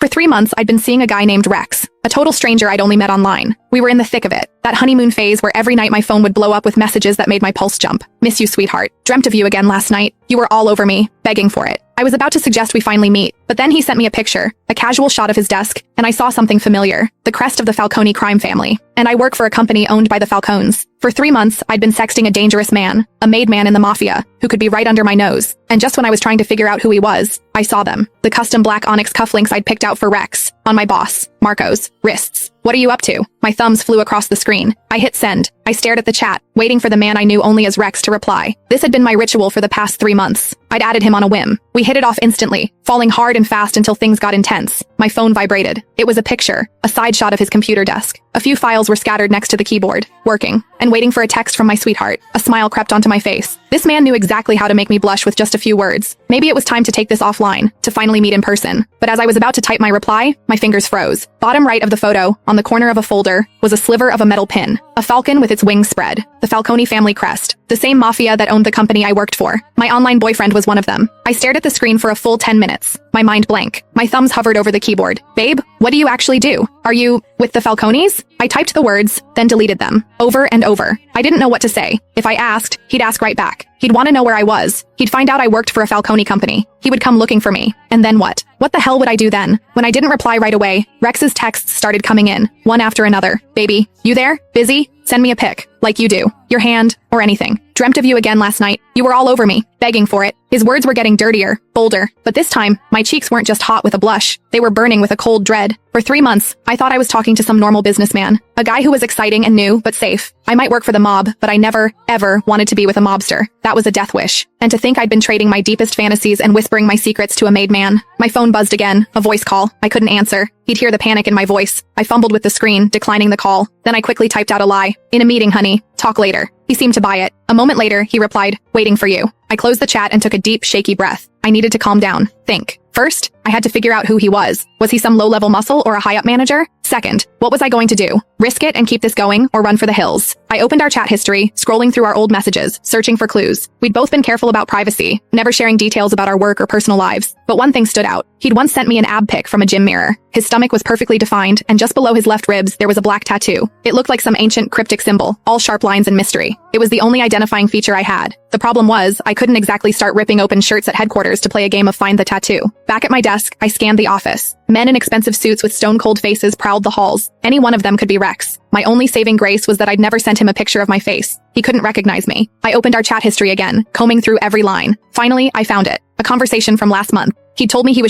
For 3 months, I'd been seeing a guy named Rex, a total stranger I'd only met online. We were in the thick of it, that honeymoon phase where every night my phone would blow up with messages that made my pulse jump. Miss you, sweetheart. Dreamt of you again last night. You were all over me, begging for it. I was about to suggest we finally meet, but then he sent me a picture, a casual shot of his desk, and I saw something familiar, the crest of the Falcone crime family. And I work for a company owned by the Falcones. For 3 months, I'd been sexting a dangerous man, a made man in the mafia, who could be right under my nose. And just when I was trying to figure out who he was, I saw them. The custom black onyx cufflinks I'd picked out for Rex, on my boss, Marco's, wrists. What are you up to? My thumbs flew across the screen. I hit send. I stared at the chat, waiting for the man I knew only as Rex to reply. This had been my ritual for the past 3 months. I'd added him on a whim. We hit it off instantly, falling hard and fast until things got intense. My phone vibrated. It was a picture, a side shot of his computer desk. A few files were scattered next to the keyboard, working, and waiting for a text from my sweetheart. A smile crept onto my face. This man knew exactly how to make me blush with just a few words. Maybe it was time to take this offline, to finally meet in person. But as I was about to type my reply, my fingers froze. Bottom right of the photo, on the corner of a folder, was a sliver of a metal pin. A falcon with its wings spread. The Falcone family crest. The same mafia that owned the company I worked for. My online boyfriend was one of them. I stared at the screen for a full 10 minutes. My mind blank. My thumbs hovered over the keyboard. Babe, what do you actually do? Are you with the Falcones? I typed the words, then deleted them. Over and over. I didn't know what to say. If I asked, he'd ask right back. He'd want to know where I was. He'd find out I worked for a Falcone company. He would come looking for me. And then what? What the hell would I do then? When I didn't reply right away, Rex's texts started coming in, one after another. Baby, you there? Busy? Send me a pic, like you do. Your hand, or anything. Dreamt of you again last night. You were all over me, begging for it. His words were getting dirtier, bolder, but this time, my cheeks weren't just hot with a blush. They were burning with a cold dread. For 3 months, I thought I was talking to some normal businessman, a guy who was exciting and new, but safe. I might work for the mob, but I never, ever wanted to be with a mobster. That was a death wish. And to think I'd been trading my deepest fantasies and whispering my secrets to a made man. My phone buzzed again, a voice call. I couldn't answer. He'd hear the panic in my voice. I fumbled with the screen, declining the call. Then I quickly typed out a lie. In a meeting, honey. Talk later. He seemed to buy it. A moment later, he replied, waiting for you. I closed the chat and took a deep, shaky breath. I needed to calm down, think. First, I had to figure out who he was. Was he some low-level muscle or a high-up manager? Second, what was I going to do? Risk it and keep this going, or run for the hills? I opened our chat history, scrolling through our old messages, searching for clues. We'd both been careful about privacy, never sharing details about our work or personal lives. But one thing stood out. He'd once sent me an ab pic from a gym mirror. His stomach was perfectly defined, and just below his left ribs, there was a black tattoo. It looked like some ancient cryptic symbol, all sharp lines and mystery. It was the only identifying feature I had. The problem was, I couldn't exactly start ripping open shirts at headquarters to play a game of Find the Tattoo. Back at my desk, I scanned the office. Men in expensive suits with stone-cold faces prowled the halls. Any one of them could be Rex. My only saving grace was that I'd never sent him a picture of my face. He couldn't recognize me. I opened our chat history again, combing through every line. Finally, I found it. A conversation from last month. He told me he was